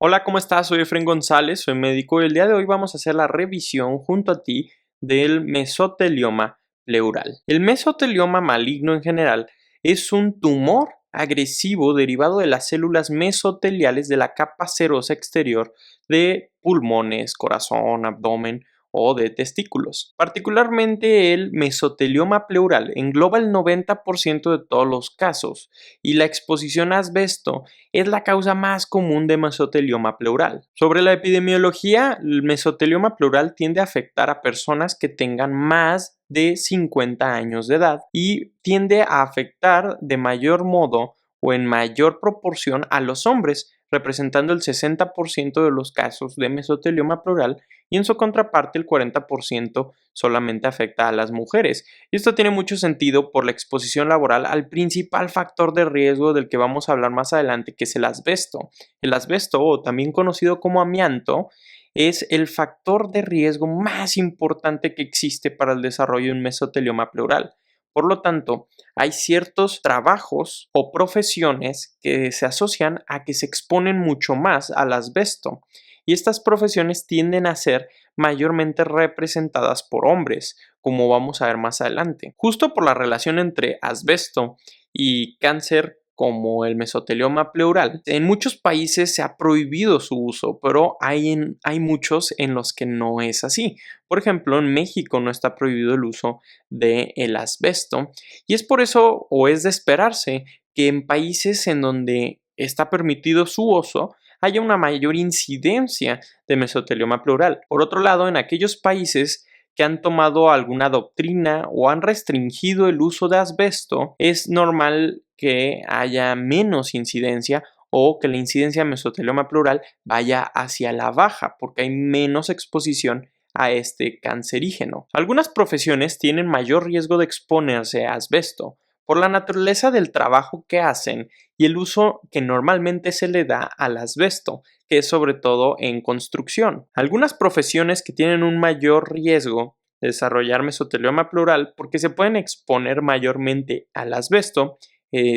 Hola, ¿cómo estás? Soy Efren González, soy médico y el día de hoy vamos a hacer la revisión junto a ti del mesotelioma pleural. El mesotelioma maligno en general es un tumor agresivo derivado de las células mesoteliales de la capa serosa exterior de pulmones, corazón, abdomen o de testículos. Particularmente el mesotelioma pleural engloba el 90% de todos los casos y la exposición a asbesto es la causa más común de mesotelioma pleural. Sobre la epidemiología, el mesotelioma pleural tiende a afectar a personas que tengan más de 50 años de edad y tiende a afectar de mayor modo o en mayor proporción a los hombres, representando el 60% de los casos de mesotelioma pleural y en su contraparte el 40% solamente afecta a las mujeres. Y esto tiene mucho sentido por la exposición laboral al principal factor de riesgo del que vamos a hablar más adelante, que es el asbesto. El asbesto, o también conocido como amianto, es el factor de riesgo más importante que existe para el desarrollo de un mesotelioma pleural. Por lo tanto, hay ciertos trabajos o profesiones que se asocian a que se exponen mucho más al asbesto y estas profesiones tienden a ser mayormente representadas por hombres, como vamos a ver más adelante. Justo por la relación entre asbesto y cáncer como el mesotelioma pleural, en muchos países se ha prohibido su uso, pero hay muchos en los que no es así. Por ejemplo, en México no está prohibido el uso del asbesto y es por eso o es de esperarse que en países en donde está permitido su uso haya una mayor incidencia de mesotelioma pleural. Por otro lado, en aquellos países que han tomado alguna doctrina o han restringido el uso de asbesto, es normal que haya menos incidencia o que la incidencia de mesotelioma pleural vaya hacia la baja porque hay menos exposición a este cancerígeno. Algunas profesiones tienen mayor riesgo de exponerse a asbesto por la naturaleza del trabajo que hacen y el uso que normalmente se le da al asbesto, que es sobre todo en construcción. Algunas profesiones que tienen un mayor riesgo de desarrollar mesotelioma pleural porque se pueden exponer mayormente al asbesto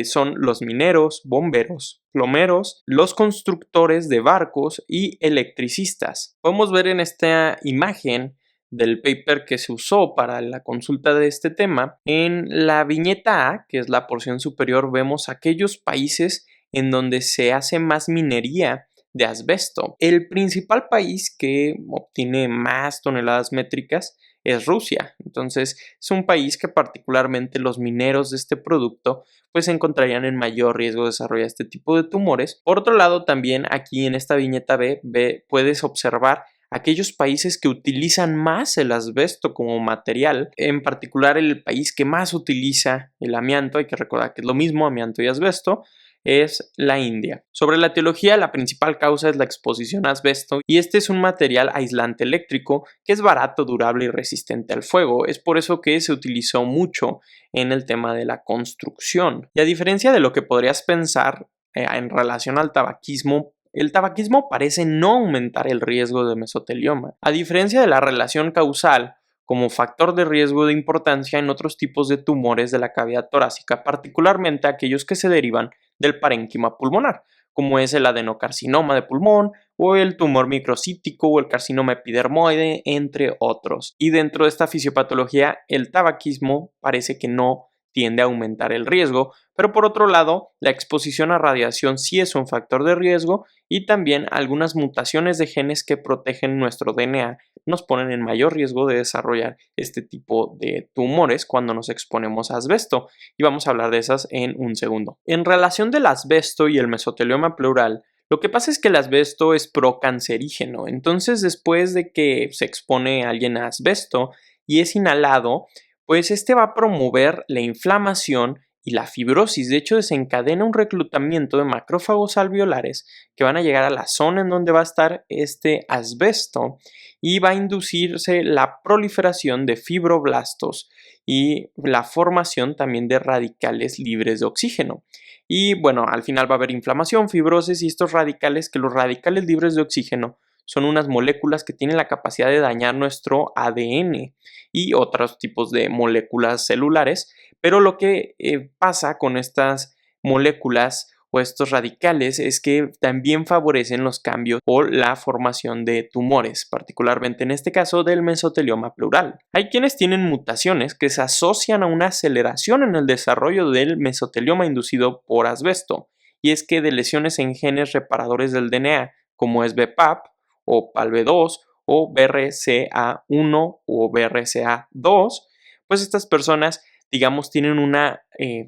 son los mineros, bomberos, plomeros, los constructores de barcos y electricistas. Podemos ver en esta imagen del paper que se usó para la consulta de este tema, en la viñeta A, que es la porción superior, vemos aquellos países en donde se hace más minería de asbesto. El principal país que obtiene más toneladas métricas es Rusia. Entonces, es un país que particularmente los mineros de este producto pues se encontrarían en mayor riesgo de desarrollar este tipo de tumores. Por otro lado, también aquí en esta viñeta B puedes observar aquellos países que utilizan más el asbesto como material, en particular el país que más utiliza el amianto, hay que recordar que es lo mismo amianto y asbesto, es la India. Sobre la etiología, la principal causa es la exposición a asbesto y este es un material aislante eléctrico que es barato, durable y resistente al fuego. Es por eso que se utilizó mucho en el tema de la construcción. Y a diferencia de lo que podrías pensar en relación al tabaquismo, el tabaquismo parece no aumentar el riesgo de mesotelioma. A diferencia de la relación causal como factor de riesgo de importancia en otros tipos de tumores de la cavidad torácica, particularmente aquellos que se derivan del parénquima pulmonar, como es el adenocarcinoma de pulmón o el tumor microcítico o el carcinoma epidermoide, entre otros. Y dentro de esta fisiopatología, el tabaquismo parece que no tiende a aumentar el riesgo, pero por otro lado, la exposición a radiación sí es un factor de riesgo y también algunas mutaciones de genes que protegen nuestro DNA nos ponen en mayor riesgo de desarrollar este tipo de tumores cuando nos exponemos a asbesto y vamos a hablar de esas en un segundo. En relación del asbesto y el mesotelioma pleural, lo que pasa es que el asbesto es procancerígeno, entonces después de que se expone a alguien a asbesto y es inhalado, pues este va a promover la inflamación y la fibrosis. De hecho, desencadena un reclutamiento de macrófagos alveolares que van a llegar a la zona en donde va a estar este asbesto y va a inducirse la proliferación de fibroblastos y la formación también de radicales libres de oxígeno. Y bueno, al final va a haber inflamación, fibrosis y estos radicales, que los radicales libres de oxígeno son unas moléculas que tienen la capacidad de dañar nuestro ADN y otros tipos de moléculas celulares, pero lo que pasa con estas moléculas o estos radicales es que también favorecen los cambios o la formación de tumores, particularmente en este caso del mesotelioma pleural. Hay quienes tienen mutaciones que se asocian a una aceleración en el desarrollo del mesotelioma inducido por asbesto, y es que de lesiones en genes reparadores del DNA, como es BPAP o PALB2 o BRCA1 o BRCA2, pues estas personas, digamos, tienen una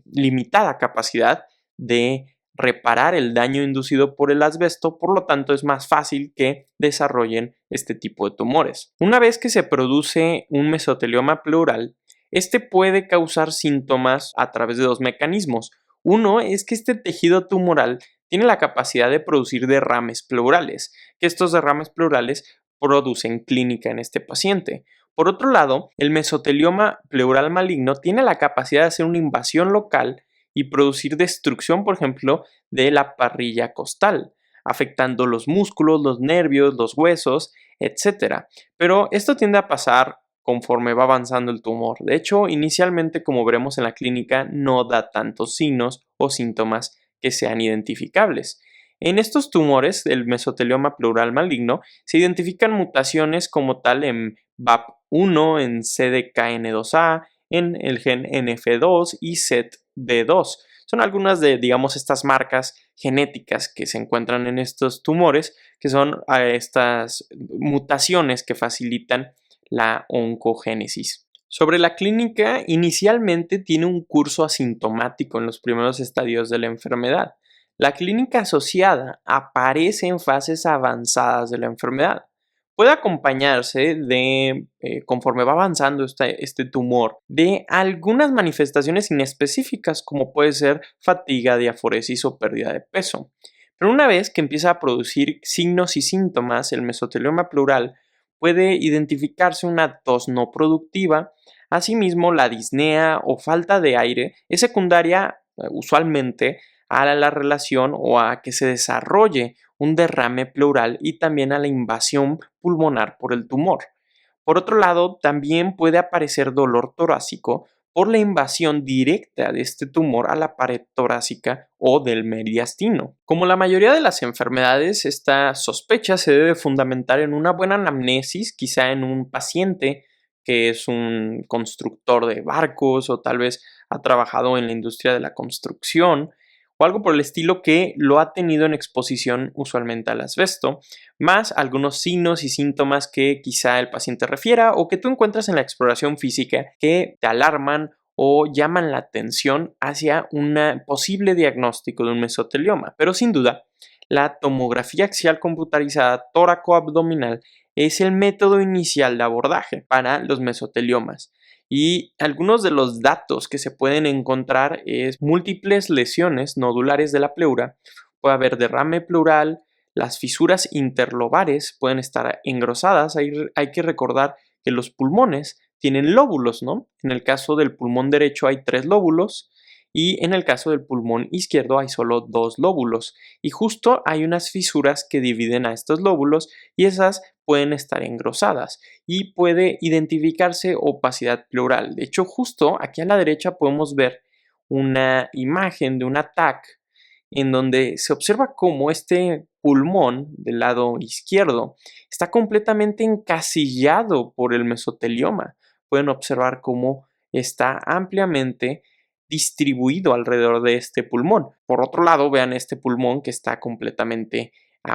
limitada capacidad de reparar el daño inducido por el asbesto, por lo tanto es más fácil que desarrollen este tipo de tumores. Una vez que se produce un mesotelioma pleural, este puede causar síntomas a través de dos mecanismos. Uno es que este tejido tumoral tiene la capacidad de producir derrames pleurales, que estos derrames pleurales producen clínica en este paciente. Por otro lado, el mesotelioma pleural maligno tiene la capacidad de hacer una invasión local y producir destrucción, por ejemplo, de la parrilla costal, afectando los músculos, los nervios, los huesos, etc. Pero esto tiende a pasar conforme va avanzando el tumor. De hecho, inicialmente, como veremos en la clínica, no da tantos signos o síntomas que sean identificables. En estos tumores del mesotelioma pleural maligno se identifican mutaciones como tal en BAP1, en CDKN2A, en el gen NF2 y ZB2. Son algunas de, digamos, estas marcas genéticas que se encuentran en estos tumores, que son estas mutaciones que facilitan la oncogénesis. Sobre la clínica, inicialmente tiene un curso asintomático en los primeros estadios de la enfermedad. La clínica asociada aparece en fases avanzadas de la enfermedad. Puede acompañarse de, conforme va avanzando este tumor, de algunas manifestaciones inespecíficas como puede ser fatiga, diaforesis o pérdida de peso. Pero una vez que empieza a producir signos y síntomas, el mesotelioma pleural puede identificarse una tos no productiva. Asimismo, la disnea o falta de aire es secundaria usualmente a la relación o a que se desarrolle un derrame pleural y también a la invasión pulmonar por el tumor. Por otro lado, también puede aparecer dolor torácico por la invasión directa de este tumor a la pared torácica o del mediastino. Como la mayoría de las enfermedades, esta sospecha se debe fundamentar en una buena anamnesis, quizá en un paciente que es un constructor de barcos o tal vez ha trabajado en la industria de la construcción o algo por el estilo que lo ha tenido en exposición usualmente al asbesto, más algunos signos y síntomas que quizá el paciente refiera o que tú encuentras en la exploración física que te alarman o llaman la atención hacia un posible diagnóstico de un mesotelioma. Pero sin duda, la tomografía axial computarizada tóraco-abdominal es el método inicial de abordaje para los mesoteliomas. Y algunos de los datos que se pueden encontrar es múltiples lesiones nodulares de la pleura, puede haber derrame pleural, las fisuras interlobares pueden estar engrosadas. Hay que recordar que los pulmones tienen lóbulos, ¿no? En el caso del pulmón derecho hay 3 lóbulos y en el caso del pulmón izquierdo hay solo 2 lóbulos. Y justo hay unas fisuras que dividen a estos lóbulos y esas pueden estar engrosadas y puede identificarse opacidad pleural. De hecho, justo aquí a la derecha podemos ver una imagen de un TAC en donde se observa cómo este pulmón del lado izquierdo está completamente encasillado por el mesotelioma. Pueden observar cómo está ampliamente distribuido alrededor de este pulmón. Por otro lado, vean este pulmón que está completamente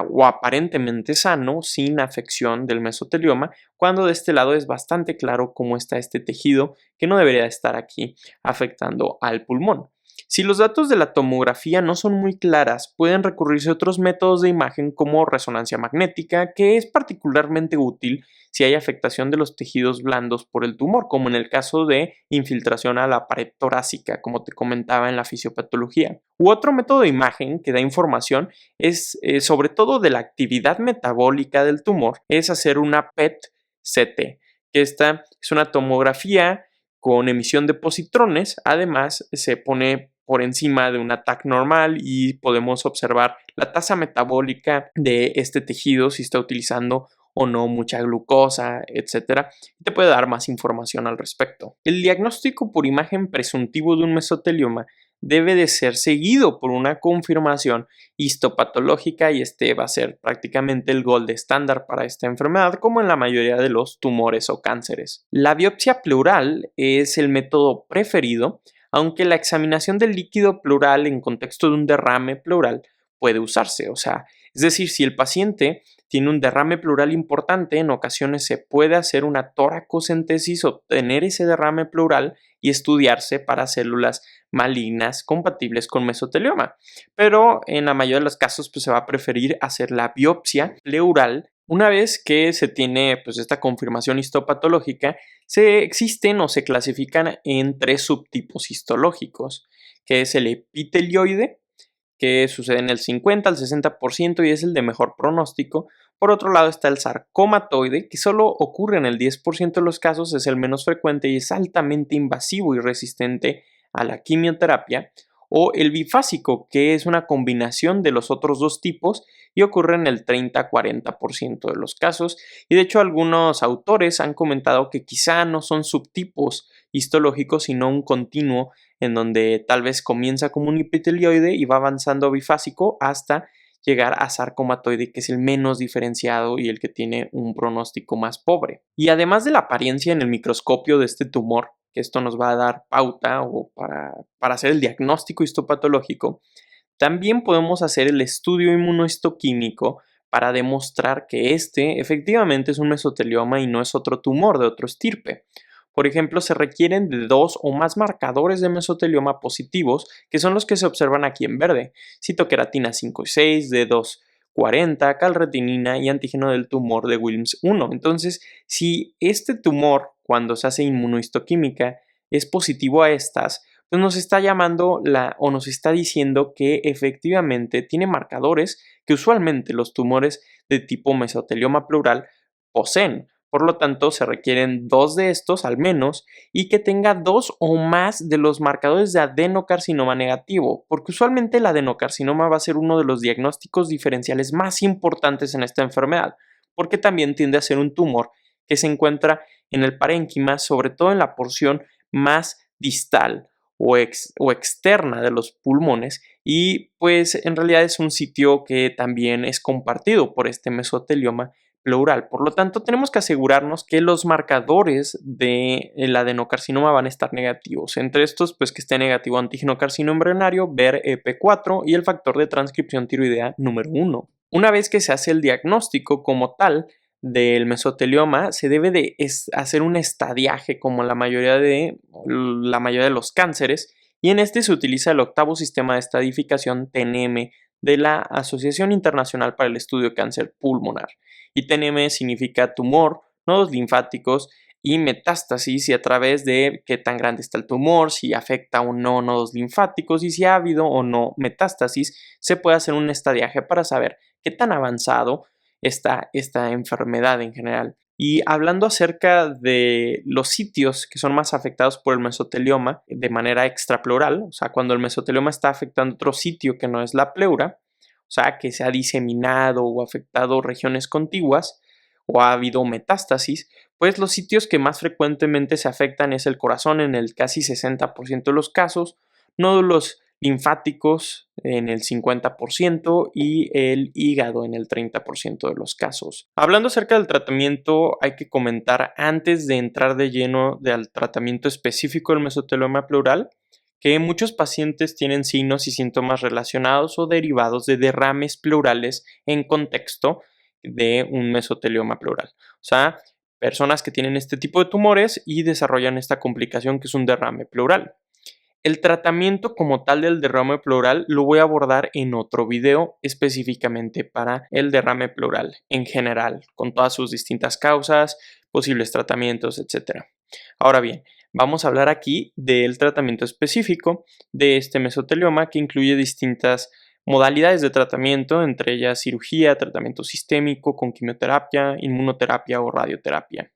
o aparentemente sano, sin afección del mesotelioma, cuando de este lado es bastante claro cómo está este tejido que no debería estar aquí afectando al pulmón. Si los datos de la tomografía no son muy claras, pueden recurrirse a otros métodos de imagen como resonancia magnética, que es particularmente útil si hay afectación de los tejidos blandos por el tumor, como en el caso de infiltración a la pared torácica, como te comentaba en la fisiopatología. U otro método de imagen que da información es sobre todo de la actividad metabólica del tumor, es hacer una PET-CT, que esta es una tomografía con emisión de positrones. Además, se pone por encima de un TAC normal y podemos observar la tasa metabólica de este tejido, si está utilizando o no mucha glucosa, etcétera, y te puede dar más información al respecto. El diagnóstico por imagen presuntivo de un mesotelioma debe de ser seguido por una confirmación histopatológica y este va a ser prácticamente el gold estándar para esta enfermedad, como en la mayoría de los tumores o cánceres. La biopsia pleural es el método preferido, aunque la examinación del líquido pleural en contexto de un derrame pleural puede usarse, es decir, si el paciente tiene un derrame pleural importante, en ocasiones se puede hacer una toracocentesis, obtener ese derrame pleural y estudiarse para células malignas compatibles con mesotelioma. Pero en la mayoría de los casos pues, se va a preferir hacer la biopsia pleural. Una vez que se tiene pues, esta confirmación histopatológica, se existen o se clasifican en 3 subtipos histológicos, que es el epitelioide, que sucede en el 50 al 60% y es el de mejor pronóstico. Por otro lado está el sarcomatoide, que solo ocurre en el 10% de los casos, es el menos frecuente y es altamente invasivo y resistente a la quimioterapia. O el bifásico, que es una combinación de los otros dos tipos y ocurre en el 30-40% de los casos. Y de hecho algunos autores han comentado que quizá no son subtipos histológicos, sino un continuo en donde tal vez comienza como un epitelioide y va avanzando bifásico hasta llegar a sarcomatoide, que es el menos diferenciado y el que tiene un pronóstico más pobre. Y además de la apariencia en el microscopio de este tumor, que esto nos va a dar pauta o para hacer el diagnóstico histopatológico, también podemos hacer el estudio inmunohistoquímico para demostrar que este efectivamente es un mesotelioma y no es otro tumor de otro estirpe. Por ejemplo, se requieren de 2 o más marcadores de mesotelioma positivos, que son los que se observan aquí en verde: citoqueratina 5 y 6, D240, calretinina y antígeno del tumor de Wilms 1. Entonces, si este tumor, cuando se hace inmunohistoquímica, es positivo a estas, pues nos está llamando o nos está diciendo que efectivamente tiene marcadores que usualmente los tumores de tipo mesotelioma pleural poseen. Por lo tanto, se requieren 2 de estos al menos y que tenga 2 o más de los marcadores de adenocarcinoma negativo, porque usualmente el adenocarcinoma va a ser uno de los diagnósticos diferenciales más importantes en esta enfermedad, porque también tiende a ser un tumor que se encuentra en el parénquima, sobre todo en la porción más distal o externa de los pulmones, y pues en realidad es un sitio que también es compartido por este mesotelioma pleural. Por lo tanto, tenemos que asegurarnos que los marcadores del adenocarcinoma van a estar negativos. Entre estos, pues que esté negativo antígeno carcino embrionario, BER-EP4 y el factor de transcripción tiroidea número 1. Una vez que se hace el diagnóstico como tal del mesotelioma, se debe de hacer un estadiaje como la mayoría de los cánceres, y en este se utiliza el octavo sistema de estadificación TNM de la Asociación Internacional para el Estudio de Cáncer Pulmonar. Y TNM significa tumor, nodos linfáticos y metástasis, y a través de qué tan grande está el tumor, si afecta o no nodos linfáticos y si ha habido o no metástasis, se puede hacer un estadiaje para saber qué tan avanzado está esta enfermedad en general. Y hablando acerca de los sitios que son más afectados por el mesotelioma de manera extrapleural, cuando el mesotelioma está afectando otro sitio que no es la pleura, que se ha diseminado o afectado regiones contiguas o ha habido metástasis, pues los sitios que más frecuentemente se afectan es el corazón en el casi 60% de los casos, nódulos linfáticos en el 50% y el hígado en el 30% de los casos. Hablando acerca del tratamiento, hay que comentar antes de entrar de lleno del tratamiento específico del mesotelioma pleural que muchos pacientes tienen signos y síntomas relacionados o derivados de derrames pleurales en contexto de un mesotelioma pleural. Personas que tienen este tipo de tumores y desarrollan esta complicación que es un derrame pleural. El tratamiento como tal del derrame pleural lo voy a abordar en otro video específicamente para el derrame pleural en general, con todas sus distintas causas, posibles tratamientos, etc. Ahora bien, vamos a hablar aquí del tratamiento específico de este mesotelioma, que incluye distintas modalidades de tratamiento, entre ellas cirugía, tratamiento sistémico con quimioterapia, inmunoterapia o radioterapia.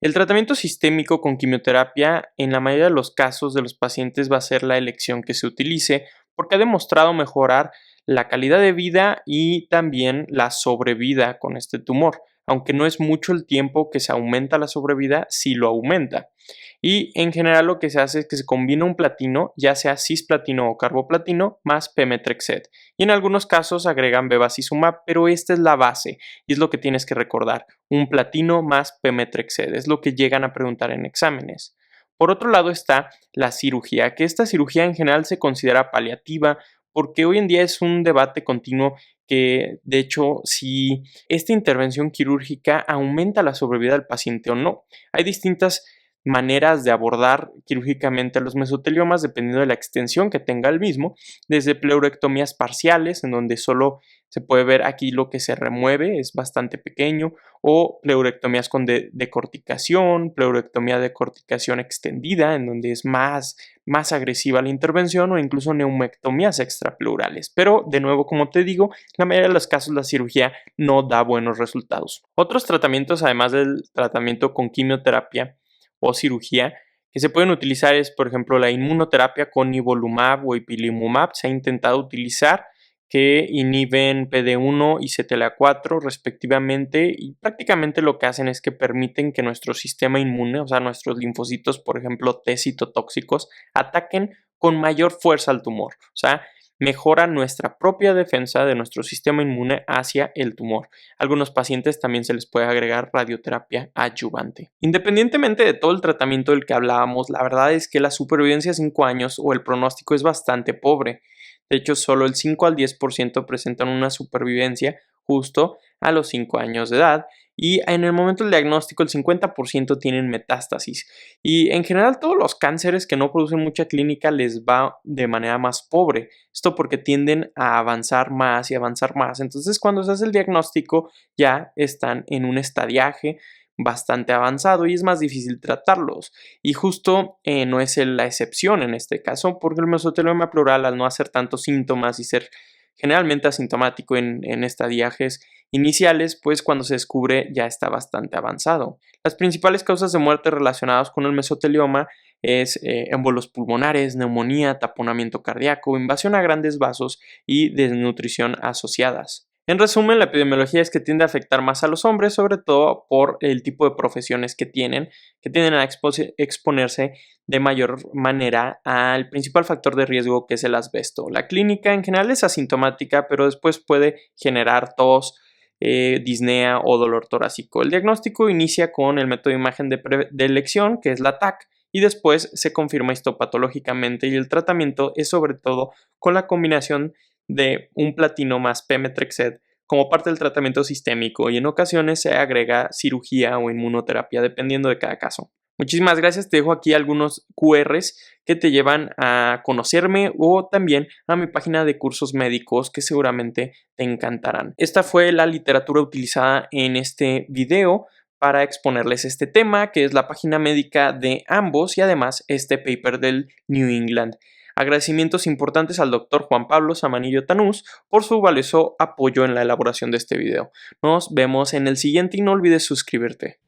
El tratamiento sistémico con quimioterapia en la mayoría de los casos de los pacientes va a ser la elección que se utilice porque ha demostrado mejorar la calidad de vida y también la sobrevida con este tumor. Aunque no es mucho el tiempo que se aumenta la sobrevida, sí lo aumenta. Y en general lo que se hace es que se combina un platino, ya sea cisplatino o carboplatino, más pemetrexed. Y en algunos casos agregan bevacizumab, pero esta es la base y es lo que tienes que recordar. Un platino más pemetrexed es lo que llegan a preguntar en exámenes. Por otro lado está la cirugía, que esta cirugía en general se considera paliativa porque hoy en día es un debate continuo que, de hecho, si esta intervención quirúrgica aumenta la sobrevida del paciente o no. Hay distintas maneras de abordar quirúrgicamente los mesoteliomas dependiendo de la extensión que tenga el mismo, desde pleurectomías parciales, en donde solo se puede ver aquí lo que se remueve, es bastante pequeño, o pleurectomías con decorticación, pleurectomía de corticación extendida, en donde es más agresiva la intervención, o incluso neumectomías extrapleurales. Pero, de nuevo, como te digo, en la mayoría de los casos la cirugía no da buenos resultados. Otros tratamientos, además del tratamiento con quimioterapia o cirugía, que se pueden utilizar es, por ejemplo, la inmunoterapia con nivolumab o ipilimumab. Se ha intentado utilizar, que inhiben PD-1 y CTLA-4 respectivamente, y prácticamente lo que hacen es que permiten que nuestro sistema inmune, o sea, nuestros linfocitos, por ejemplo, T citotóxicos, ataquen con mayor fuerza al tumor. O sea, mejora nuestra propia defensa de nuestro sistema inmune hacia el tumor. A algunos pacientes también se les puede agregar radioterapia adyuvante. Independientemente de todo el tratamiento del que hablábamos, la verdad es que la supervivencia a 5 años o el pronóstico es bastante pobre. De hecho, solo el 5 al 10% presentan una supervivencia justo a los 5 años de edad, y en el momento del diagnóstico el 50% tienen metástasis. Y en general todos los cánceres que no producen mucha clínica les va de manera más pobre. Esto porque tienden a avanzar más y avanzar más. Entonces cuando se hace el diagnóstico ya están en un estadiaje bastante avanzado y es más difícil tratarlos. Y justo no es la excepción en este caso, porque el mesotelioma pleural, al no hacer tantos síntomas y ser generalmente asintomático en estadiajes iniciales, pues cuando se descubre ya está bastante avanzado. Las principales causas de muerte relacionadas con el mesotelioma es émbolos pulmonares, neumonía, taponamiento cardíaco, invasión a grandes vasos y desnutrición asociadas. En resumen, la epidemiología es que tiende a afectar más a los hombres, sobre todo por el tipo de profesiones que tienden a exponerse de mayor manera al principal factor de riesgo, que es el asbesto. La clínica en general es asintomática, pero después puede generar tos, disnea o dolor torácico. El diagnóstico inicia con el método de imagen de elección, que es la TAC, y después se confirma histopatológicamente, y el tratamiento es sobre todo con la combinación de un platino más pemetrexed como parte del tratamiento sistémico, y en ocasiones se agrega cirugía o inmunoterapia dependiendo de cada caso. Muchísimas gracias, te dejo aquí algunos QRs que te llevan a conocerme o también a mi página de cursos médicos que seguramente te encantarán. Esta fue la literatura utilizada en este video para exponerles este tema, que es la página médica de ambos y además este paper del New England. Agradecimientos importantes al doctor Juan Pablo Samanillo Tanús por su valioso apoyo en la elaboración de este video. Nos vemos en el siguiente y no olvides suscribirte.